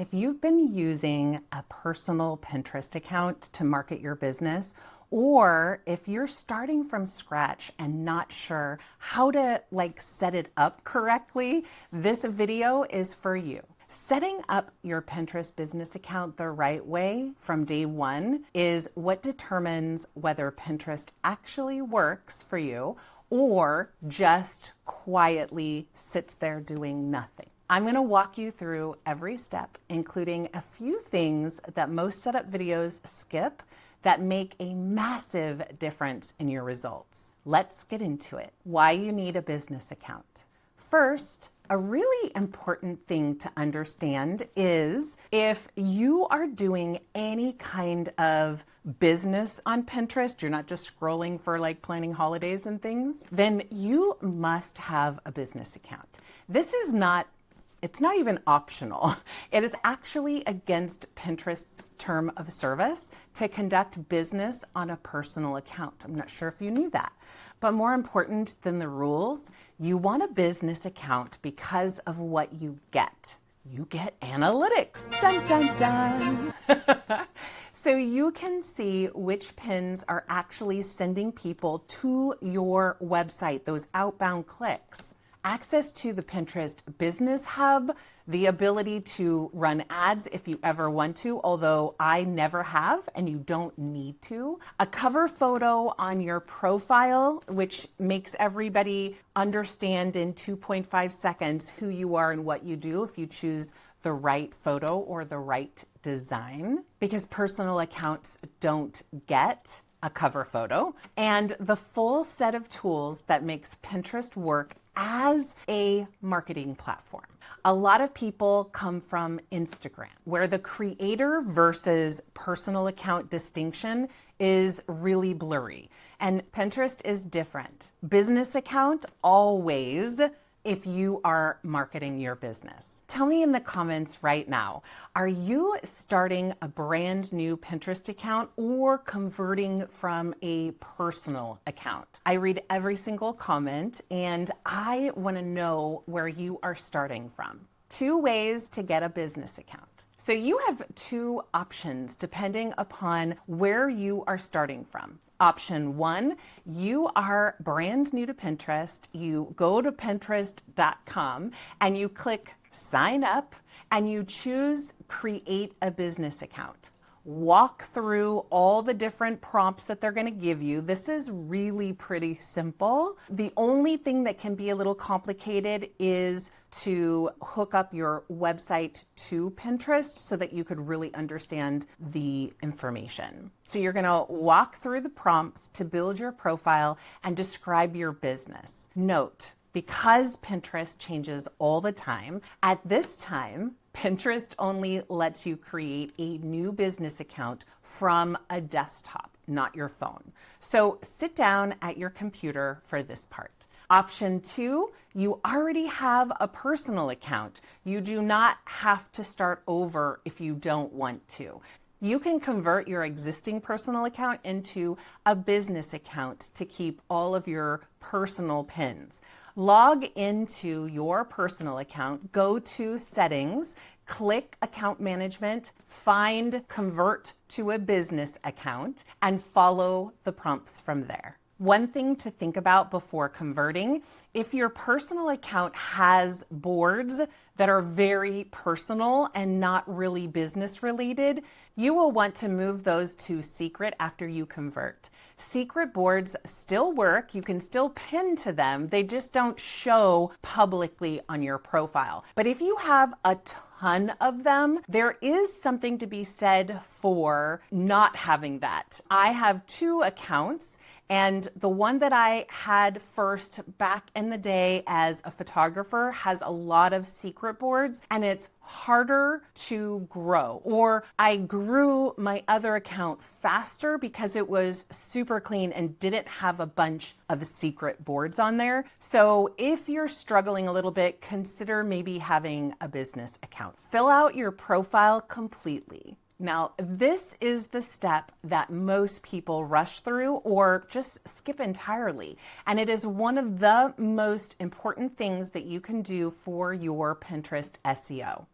If you've been using a personal Pinterest account to market your business, or if you're starting from scratch and not sure how to set it up correctly, this video is for you. Setting up your Pinterest business account the right way from day one is what determines whether Pinterest actually works for you or just quietly sits there doing nothing. I'm going to walk you through every step, including a few things that most setup videos skip that make a massive difference in your results. Let's get into it. Why you need a business account. First, a really important thing to understand is if you are doing any kind of business on Pinterest, you're not just scrolling for planning holidays and things, then you must have a business account. It's not even optional. It is actually against Pinterest's term of service to conduct business on a personal account. I'm not sure if you knew that. But more important than the rules, you want a business account because of what you get. You get analytics. Dun, dun, dun. So you can see which pins are actually sending people to your website, those outbound clicks. Access to the Pinterest Business Hub, the ability to run ads if you ever want to, although I never have and you don't need to. A cover photo on your profile, which makes everybody understand in 2.5 seconds who you are and what you do if you choose the right photo or the right design, because personal accounts don't get a cover photo, and the full set of tools that makes Pinterest work as a marketing platform. A lot of people come from Instagram, where the creator versus personal account distinction is really blurry. And Pinterest is different. Business account always, if you are marketing your business. Tell me in the comments right now, are you starting a brand new Pinterest account or converting from a personal account? I read every single comment and I want to know where you are starting from. 2 ways to get a business account. So you have 2 options depending upon where you are starting from. Option 1, you are brand new to Pinterest. You go to Pinterest.com and you click sign up and you choose create a business account. Walk through all the different prompts that they're going to give you. This is really pretty simple. The only thing that can be a little complicated is to hook up your website to Pinterest so that you could really understand the information. So you're going to walk through the prompts to build your profile and describe your business. Note, because Pinterest changes all the time, at this time, Pinterest only lets you create a new business account from a desktop, not your phone. So sit down at your computer for this part. Option 2, you already have a personal account. You do not have to start over if you don't want to. You can convert your existing personal account into a business account to keep all of your personal pins. Log into your personal account, go to settings, click account management, find convert to a business account, and follow the prompts from there. One thing to think about before converting, if your personal account has boards that are very personal and not really business related, you will want to move those to secret after you convert. Secret boards still work. You can still pin to them. They just don't show publicly on your profile. But if you have a ton of them, there is something to be said for not having that. I have 2 accounts, and the one that I had first back in the day as a photographer has a lot of secret boards, and it's harder to grow. Or I grew my other account faster because it was super clean and didn't have a bunch of secret boards on there. So if you're struggling a little bit, consider maybe having a business account. Fill out your profile completely. Now, this is the step that most people rush through or just skip entirely. And it is one of the most important things that you can do for your Pinterest SEO.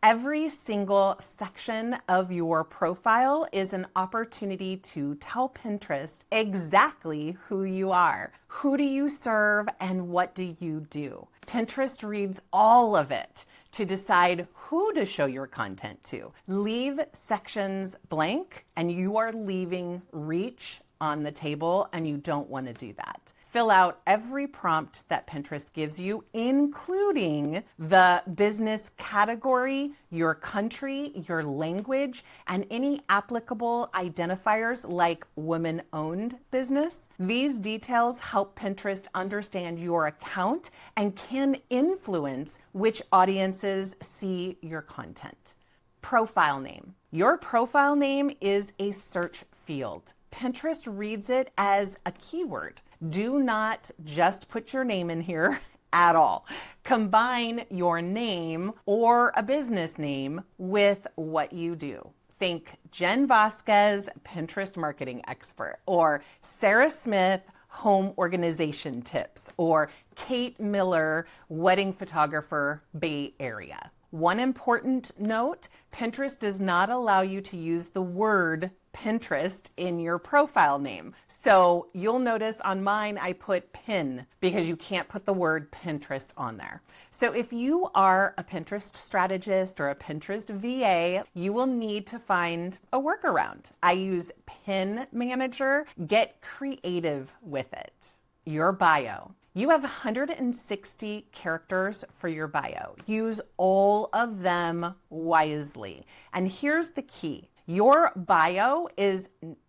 Every single section of your profile is an opportunity to tell Pinterest exactly who you are. Who do you serve and what do you do? Pinterest reads all of it to decide who to show your content to. Leave sections blank and you are leaving reach on the table, and you don't want to do that. Fill out every prompt that Pinterest gives you, including the business category, your country, your language, and any applicable identifiers like women-owned business. These details help Pinterest understand your account and can influence which audiences see your content. Profile name. Your profile name is a search field. Pinterest reads it as a keyword. Do not just put your name in here at all. Combine your name or a business name with what you do. Think Jen Vazquez, Pinterest marketing expert, or Sarah Smith, home organization tips, or Kate Miller, wedding photographer, Bay Area. One important note, Pinterest does not allow you to use the word Pinterest in your profile name. So you'll notice on mine, I put pin because you can't put the word Pinterest on there. So if you are a Pinterest strategist or a Pinterest VA, you will need to find a workaround. I use Pin Manager. Get creative with it. Your bio. You have 160 characters for your bio. Use all of them wisely. And here's the key. Your bio is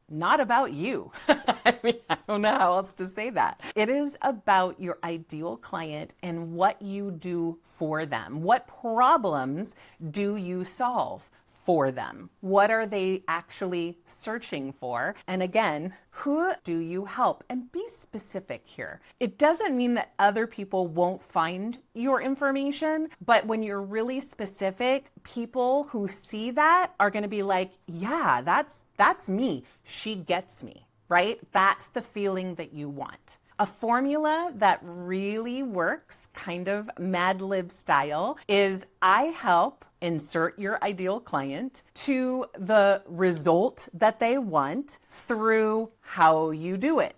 not about you. I mean, I don't know how else to say that. It is about your ideal client and what you do for them. What problems do you solve for them? What are they actually searching for? And again, who do you help? And be specific here. It doesn't mean that other people won't find your information, but when you're really specific, people who see that are going to be like, yeah, that's me. She gets me, right? That's the feeling that you want. A formula that really works, kind of Mad Lib style, is I help insert your ideal client to the result that they want through how you do it.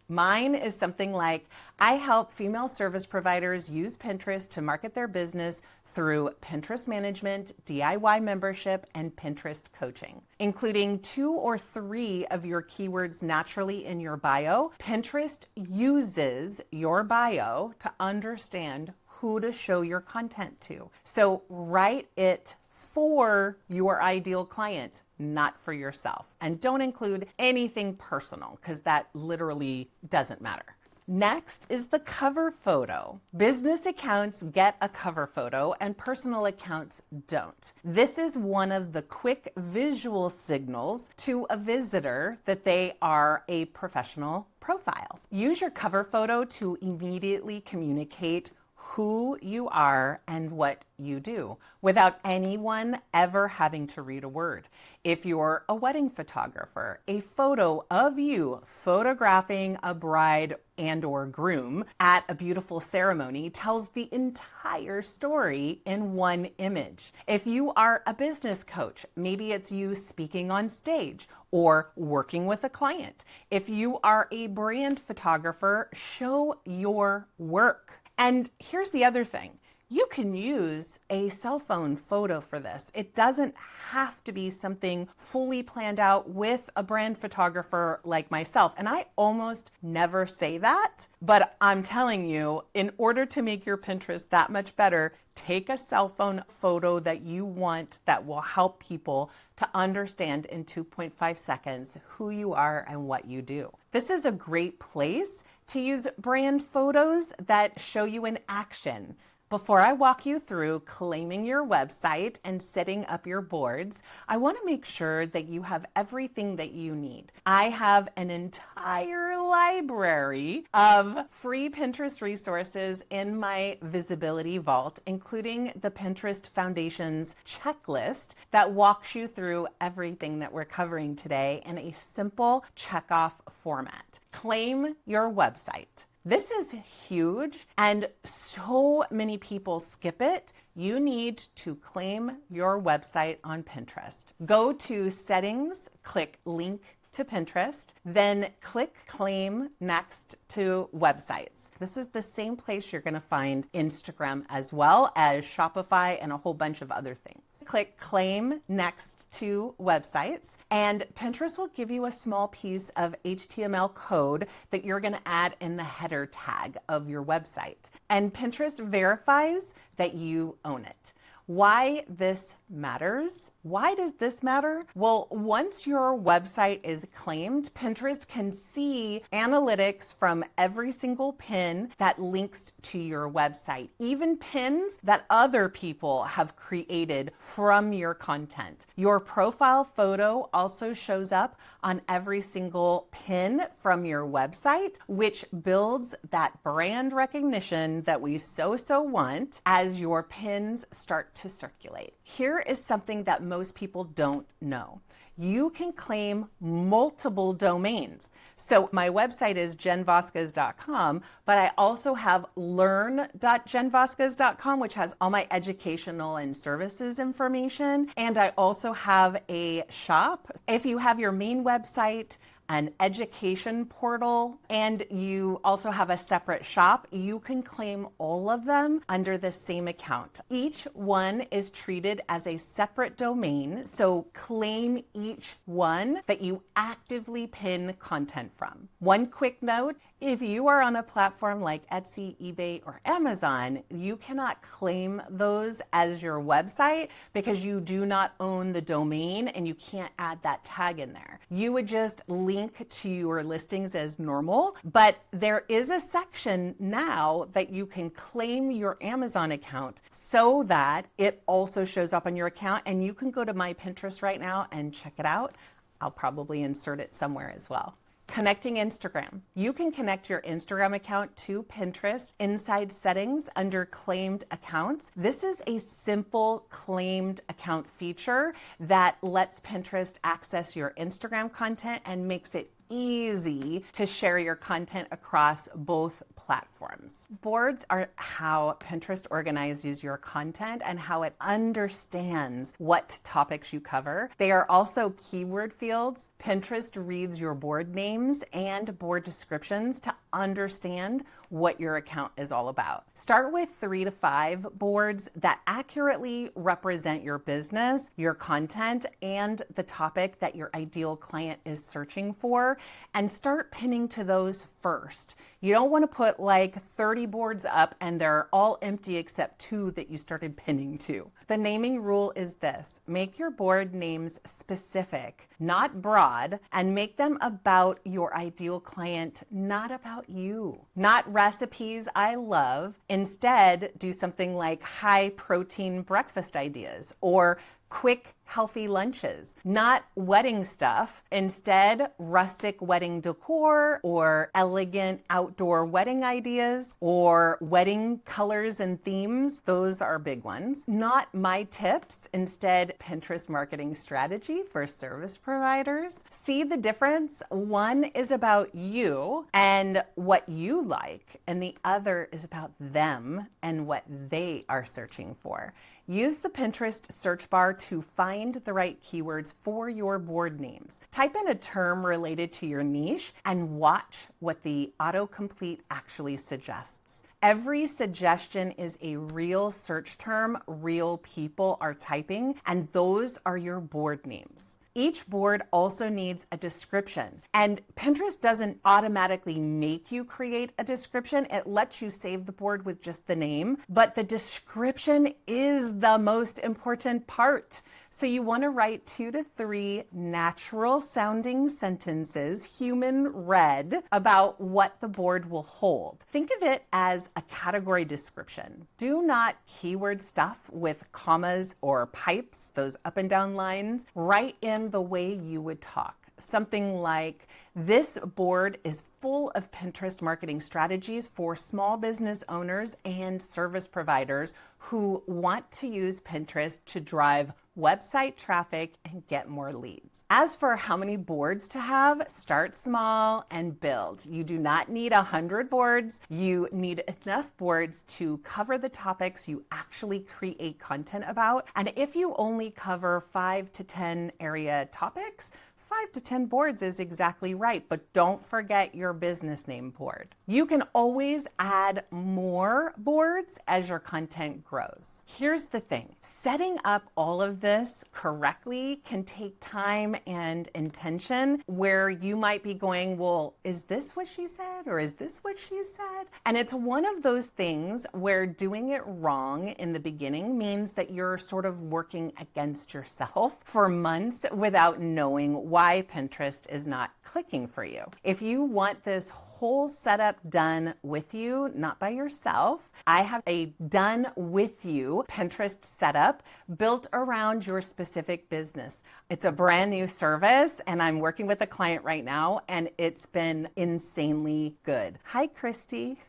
Mine is something like, I help female service providers use Pinterest to market their business through Pinterest management, DIY membership, and Pinterest coaching. Including 2 or 3 of your keywords naturally in your bio, Pinterest uses your bio to understand who to show your content to. So write it for your ideal client, not for yourself. And don't include anything personal because that literally doesn't matter. Next is the cover photo. Business accounts get a cover photo and personal accounts don't. This is one of the quick visual signals to a visitor that they are a professional profile. Use your cover photo to immediately communicate who you are and what you do without anyone ever having to read a word. If you're a wedding photographer, a photo of you photographing a bride and or groom at a beautiful ceremony tells the entire story in one image. If you are a business coach, maybe it's you speaking on stage or working with a client. If you are a brand photographer, show your work. And here's the other thing. You can use a cell phone photo for this. It doesn't have to be something fully planned out with a brand photographer like myself. And I almost never say that, but I'm telling you, in order to make your Pinterest that much better, take a cell phone photo that you want that will help people to understand in 2.5 seconds who you are and what you do. This is a great place to use brand photos that show you in action. Before I walk you through claiming your website and setting up your boards, I want to make sure that you have everything that you need. I have an entire library of free Pinterest resources in my visibility vault, including the Pinterest Foundation's checklist that walks you through everything that we're covering today in a simple check-off format. Claim your website. This is huge and so many people skip it. You need to claim your website on Pinterest. Go to Settings, click Link to Pinterest, then click Claim next to Websites. This is the same place you're going to find Instagram as well as Shopify and a whole bunch of other things. Click Claim next to Websites, and Pinterest will give you a small piece of HTML code that you're going to add in the header tag of your website. And Pinterest verifies that you own it. Why this matters? Why does this matter? Well, once your website is claimed, Pinterest can see analytics from every single pin that links to your website, even pins that other people have created from your content. Your profile photo also shows up on every single pin from your website, which builds that brand recognition that we so want as your pins start to circulate. Here is something that most people don't know. You can claim multiple domains. So my website is jenvazquez.com, but I also have learn.jenvazquez.com, which has all my educational and services information. And I also have a shop. If you have your main website, an education portal, and you also have a separate shop, you can claim all of them under the same account. Each one is treated as a separate domain, so claim each one that you actively pin content from. One quick note, if you are on a platform like Etsy, eBay, or Amazon, you cannot claim those as your website because you do not own the domain and you can't add that tag in there. You would just link to your listings as normal, but there is a section now that you can claim your Amazon account so that it also shows up on your account, and you can go to my Pinterest right now and check it out. I'll probably insert it somewhere as well. Connecting Instagram. You can connect your Instagram account to Pinterest inside Settings under Claimed Accounts. This is a simple claimed account feature that lets Pinterest access your Instagram content and makes it easy to share your content across both platforms. Boards are how Pinterest organizes your content and how it understands what topics you cover. They are also keyword fields. Pinterest reads your board names and board descriptions to understand what your account is all about. Start with 3 to 5 boards that accurately represent your business, your content, and the topic that your ideal client is searching for, and start pinning to those first. You don't want to put like 30 boards up and they're all empty except 2 that you started pinning to. The naming rule is this: make your board names specific, not broad, and make them about your ideal client, not about you. Not recipes I love. Instead, do something like high protein breakfast ideas or quick, healthy lunches, not wedding stuff. Instead, rustic wedding decor or elegant outdoor wedding ideas or wedding colors and themes. Those are big ones. Not my tips. Instead, Pinterest marketing strategy for service providers. See the difference? One is about you and what you like, and the other is about them and what they are searching for. Use the Pinterest search bar to find the right keywords for your board names. Type in a term related to your niche and watch what the autocomplete actually suggests. Every suggestion is a real search term real people are typing, and those are your board names. Each board also needs a description, and Pinterest doesn't automatically make you create a description. It lets you save the board with just the name, but the description is the most important part. So you want to write 2 to 3 natural sounding sentences, human read, about what the board will hold. Think of it as a category description. Do not keyword stuff with commas or pipes, those up and down lines. Write in the way you would talk. Something like, this board is full of Pinterest marketing strategies for small business owners and service providers who want to use Pinterest to drive website traffic and get more leads. As for how many boards to have, start small and build. You do not need 100 boards. You need enough boards to cover the topics you actually create content about. And if you only cover 5 to 10 area topics, 5 to 10 boards is exactly right, but don't forget your business name board. You can always add more boards as your content grows. Here's the thing, setting up all of this correctly can take time and intention where you might be going, well, is this what she said? Or is this what she said? And it's one of those things where doing it wrong in the beginning means that you're sort of working against yourself for months without knowing why Pinterest is not clicking for you. If you want this whole setup done with you, not by yourself, I have a done with you Pinterest setup built around your specific business. It's a brand new service and I'm working with a client right now and it's been insanely good. Hi, Christy.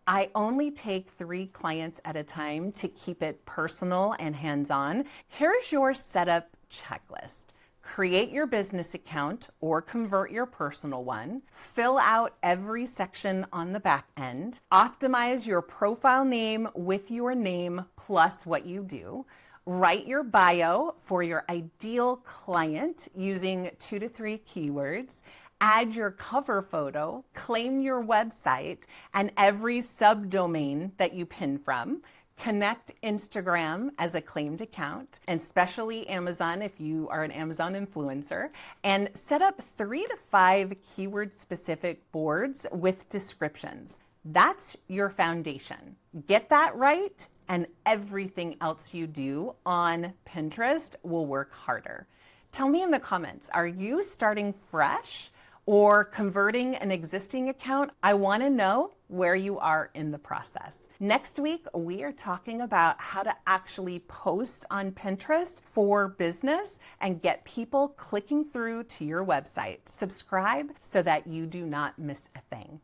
I only take 3 clients at a time to keep it personal and hands-on. Here's your setup checklist. Create your business account or convert your personal one. Fill out every section on the back end. Optimize your profile name with your name plus what you do. Write your bio for your ideal client using 2 to 3 keywords. Add your cover photo, claim your website, and every subdomain that you pin from. Connect Instagram as a claimed account, and especially Amazon if you are an Amazon influencer, and set up 3 to 5 keyword specific boards with descriptions. That's your foundation. Get that right, and everything else you do on Pinterest will work harder. Tell me in the comments, are you starting fresh or converting an existing account? I want to know where you are in the process. Next week, we are talking about how to actually post on Pinterest for business and get people clicking through to your website. Subscribe so that you do not miss a thing.